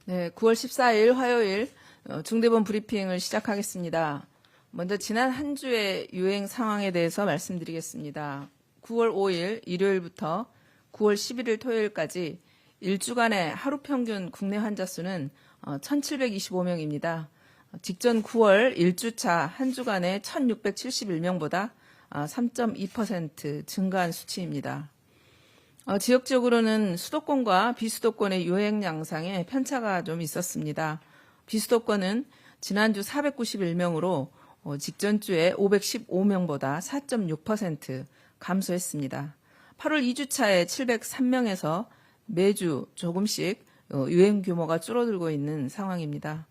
네, 9월 14일 화요일 중대본 브리핑을 시작하겠습니다. 먼저 지난 한 주의 유행 상황에 대해서 말씀드리겠습니다. 9월 5일 일요일부터 9월 11일 토요일까지 일주간의 하루 평균 국내 환자 수는 1,725명입니다. 직전 9월 1주차 한 주간의 1,671명보다 3.2% 증가한 수치입니다. 지역적으로는 수도권과 비수도권의 유행 양상에 편차가 좀 있었습니다. 비수도권은 지난주 491명으로 직전주에 515명보다 4.6% 감소했습니다. 8월 2주차에 703명에서 매주 조금씩 유행 규모가 줄어들고 있는 상황입니다.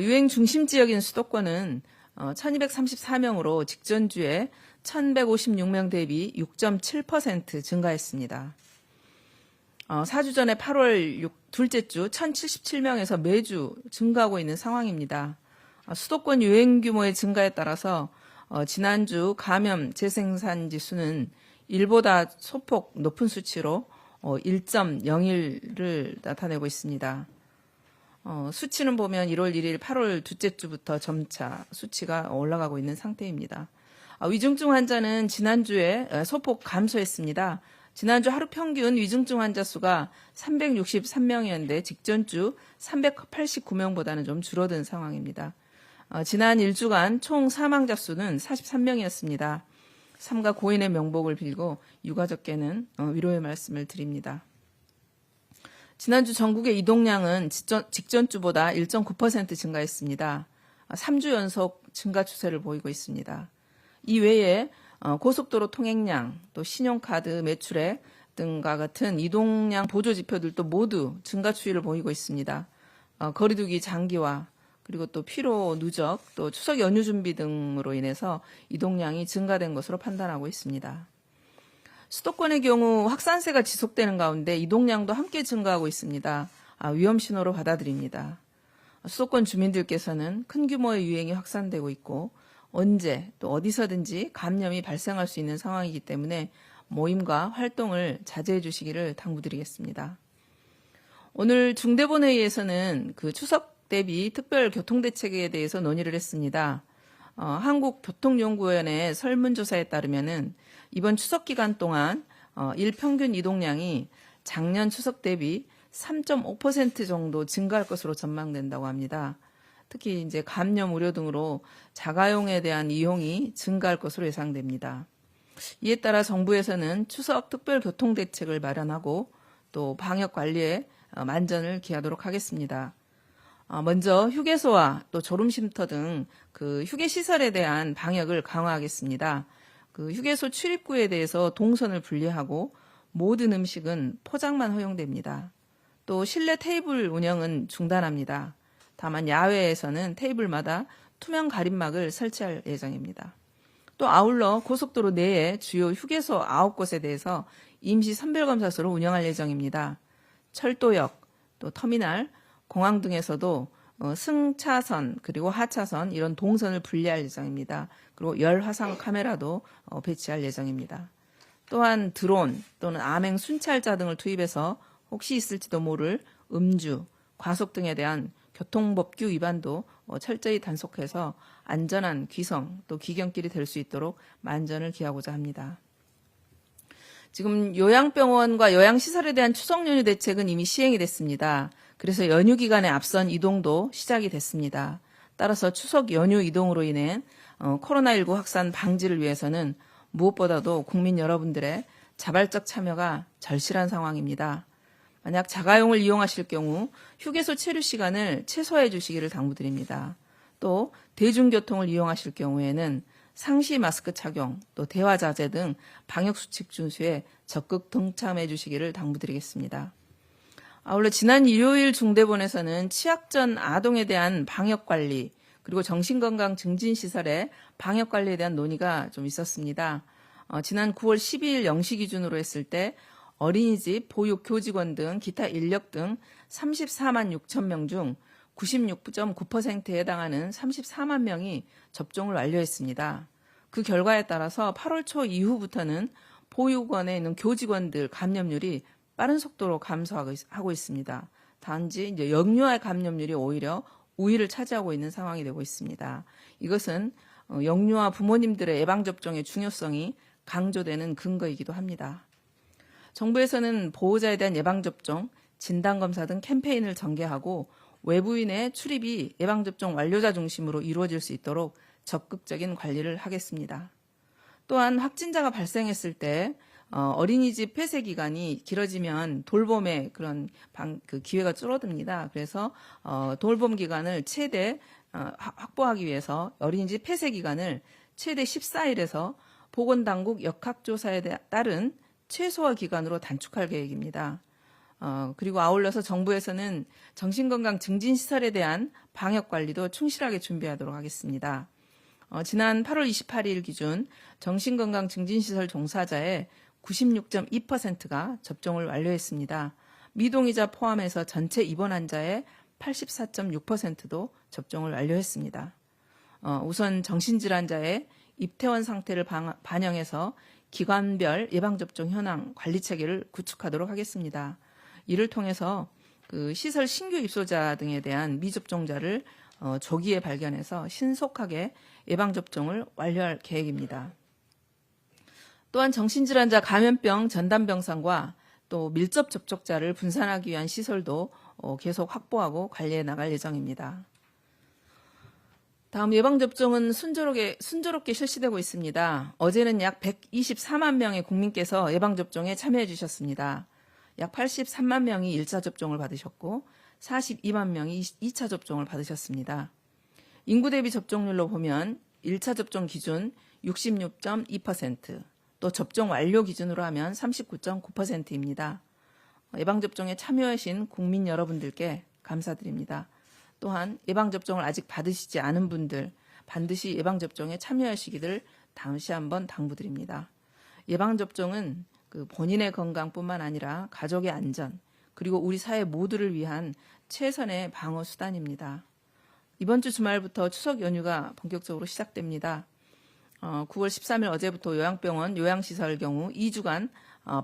유행 중심 지역인 수도권은 1234명으로 직전주에 1156명 대비 6.7% 증가했습니다. 4주 전에 8월 둘째 주 1077명에서 매주 증가하고 있는 상황입니다. 수도권 유행 규모의 증가에 따라서 지난주 감염 재생산 지수는 일보다 소폭 높은 수치로 1.01를 나타내고 있습니다. 수치는 보면 1월 1일, 8월 둘째 주부터 점차 수치가 올라가고 있는 상태입니다. 위중증 환자는 지난주에 소폭 감소했습니다. 지난주 하루 평균 위중증 환자 수가 363명이었는데 직전주 389명보다는 좀 줄어든 상황입니다. 지난 1주간 총 사망자 수는 43명이었습니다. 삼가 고인의 명복을 빌고 유가족께는 위로의 말씀을 드립니다. 지난주 전국의 이동량은 직전주보다 1.9% 증가했습니다. 3주 연속 증가 추세를 보이고 있습니다. 이 외에 고속도로 통행량, 또 신용카드 매출액 등과 같은 이동량 보조 지표들도 모두 증가 추이를 보이고 있습니다. 거리두기 장기화, 그리고 또 피로 누적, 또 추석 연휴 준비 등으로 인해서 이동량이 증가된 것으로 판단하고 있습니다. 수도권의 경우 확산세가 지속되는 가운데 이동량도 함께 증가하고 있습니다. 위험 신호로 받아들입니다. 수도권 주민들께서는 큰 규모의 유행이 확산되고 있고 언제 또 어디서든지 감염이 발생할 수 있는 상황이기 때문에 모임과 활동을 자제해 주시기를 당부드리겠습니다. 오늘 중대본회의에서는 추석 대비 특별 교통대책에 대해서 논의를 했습니다. 한국교통연구원의 설문조사에 따르면은 이번 추석 기간 동안 일평균 이동량이 작년 추석 대비 3.5% 정도 증가할 것으로 전망된다고 합니다. 특히 이제 감염 우려 등으로 자가용에 대한 이용이 증가할 것으로 예상됩니다. 이에 따라 정부에서는 추석 특별 교통 대책을 마련하고 또 방역 관리에 만전을 기하도록 하겠습니다. 먼저 휴게소와 또 졸음쉼터 등 휴게 시설에 대한 방역을 강화하겠습니다. 휴게소 출입구에 대해서 동선을 분리하고 모든 음식은 포장만 허용됩니다. 또 실내 테이블 운영은 중단합니다. 다만 야외에서는 테이블마다 투명 가림막을 설치할 예정입니다. 또 아울러 고속도로 내에 주요 휴게소 9곳에 대해서 임시 선별검사소를 운영할 예정입니다. 철도역, 또 터미널, 공항 등에서도 승차선 그리고 하차선 이런 동선을 분리할 예정입니다. 그리고 열화상 카메라도 배치할 예정입니다. 또한 드론 또는 암행 순찰자 등을 투입해서 혹시 있을지도 모를 음주, 과속 등에 대한 교통법규 위반도 철저히 단속해서 안전한 귀성 또 귀경길이 될 수 있도록 만전을 기하고자 합니다. 지금 요양병원과 요양시설에 대한 추석 연휴 대책은 이미 시행이 됐습니다. 그래서 연휴 기간에 앞선 이동도 시작이 됐습니다. 따라서 추석 연휴 이동으로 인해 코로나19 확산 방지를 위해서는 무엇보다도 국민 여러분들의 자발적 참여가 절실한 상황입니다. 만약 자가용을 이용하실 경우 휴게소 체류 시간을 최소화해 주시기를 당부드립니다. 또 대중교통을 이용하실 경우에는 상시 마스크 착용, 또 대화 자제 등 방역수칙 준수에 적극 동참해 주시기를 당부드리겠습니다. 아울러 지난 일요일 중대본에서는 취약 전 아동에 대한 방역관리, 그리고 정신건강 증진시설의 방역관리에 대한 논의가 좀 있었습니다. 지난 9월 12일 0시 기준으로 했을 때 어린이집, 보육, 교직원 등 기타 인력 등 34만 6천 명 중 96.9%에 해당하는 34만 명이 접종을 완료했습니다. 그 결과에 따라서 8월 초 이후부터는 보육원에 있는 교직원들 감염률이 빠른 속도로 감소하고 있습니다. 단지 이제 영유아 감염률이 오히려 우위를 차지하고 있는 상황이 되고 있습니다. 이것은 영유아 부모님들의 예방접종의 중요성이 강조되는 근거이기도 합니다. 정부에서는 보호자에 대한 예방접종, 진단검사 등 캠페인을 전개하고 외부인의 출입이 예방접종 완료자 중심으로 이루어질 수 있도록 적극적인 관리를 하겠습니다. 또한 확진자가 발생했을 때 어린이집 폐쇄 기간이 길어지면 돌봄의 그런 기회가 줄어듭니다. 그래서 돌봄 기간을 최대 확보하기 위해서 어린이집 폐쇄 기간을 최대 14일에서 보건당국 역학조사에 따른 최소화 기간으로 단축할 계획입니다. 그리고 아울러서 정부에서는 정신건강 증진시설에 대한 방역관리도 충실하게 준비하도록 하겠습니다. 지난 8월 28일 기준 정신건강 증진시설 종사자의 96.2%가 접종을 완료했습니다. 미동의자 포함해서 전체 입원 환자의 84.6%도 접종을 완료했습니다. 우선 정신질환자의 입퇴원 상태를 반영해서 기관별 예방접종 현황 관리 체계를 구축하도록 하겠습니다. 이를 통해서 그 시설 신규 입소자 등에 대한 미접종자를 조기에 발견해서 신속하게 예방접종을 완료할 계획입니다. 또한 정신질환자 감염병 전담병상과 또 밀접 접촉자를 분산하기 위한 시설도 계속 확보하고 관리해 나갈 예정입니다. 다음 예방접종은 순조롭게 실시되고 있습니다. 어제는 약 124만 명의 국민께서 예방접종에 참여해 주셨습니다. 약 83만 명이 1차 접종을 받으셨고 42만 명이 2차 접종을 받으셨습니다. 인구 대비 접종률로 보면 1차 접종 기준 66.2%, 또 접종 완료 기준으로 하면 39.9%입니다. 예방접종에 참여하신 국민 여러분들께 감사드립니다. 또한 예방접종을 아직 받으시지 않은 분들 반드시 예방접종에 참여하시기를 다시 한번 당부드립니다. 예방접종은 본인의 건강뿐만 아니라 가족의 안전, 그리고 우리 사회 모두를 위한 최선의 방어 수단입니다. 이번 주 주말부터 추석 연휴가 본격적으로 시작됩니다. 9월 13일 어제부터 요양병원, 요양시설 경우 2주간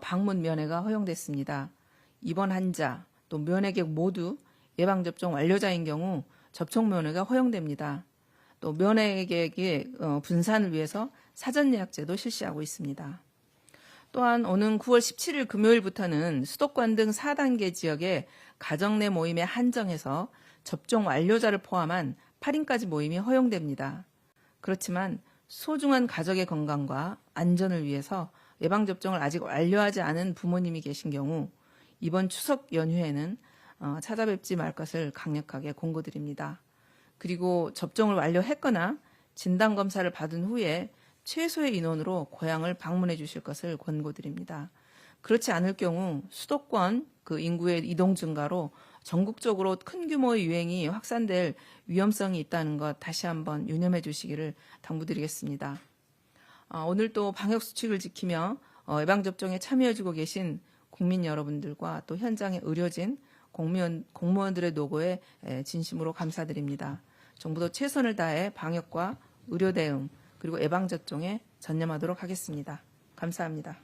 방문 면회가 허용됐습니다. 입원 환자, 또 면회객 모두 예방접종 완료자인 경우 접촉 면회가 허용됩니다. 또 면회객의 분산을 위해서 사전 예약제도 실시하고 있습니다. 또한 오는 9월 17일 금요일부터는 수도권 등 4단계 지역의 가정 내 모임에 한정해서 접종 완료자를 포함한 8인까지 모임이 허용됩니다. 그렇지만 소중한 가족의 건강과 안전을 위해서 예방접종을 아직 완료하지 않은 부모님이 계신 경우 이번 추석 연휴에는 찾아뵙지 말 것을 강력하게 공고드립니다. 그리고 접종을 완료했거나 진단검사를 받은 후에 최소의 인원으로 고향을 방문해 주실 것을 권고드립니다. 그렇지 않을 경우 수도권 인구의 이동 증가로 전국적으로 큰 규모의 유행이 확산될 위험성이 있다는 것 다시 한번 유념해 주시기를 당부드리겠습니다. 오늘 또 방역수칙을 지키며 예방접종에 참여해 주고 계신 국민 여러분들과 또 현장의 의료진, 공무원들의 노고에 진심으로 감사드립니다. 정부도 최선을 다해 방역과 의료 대응 그리고 예방접종에 전념하도록 하겠습니다. 감사합니다.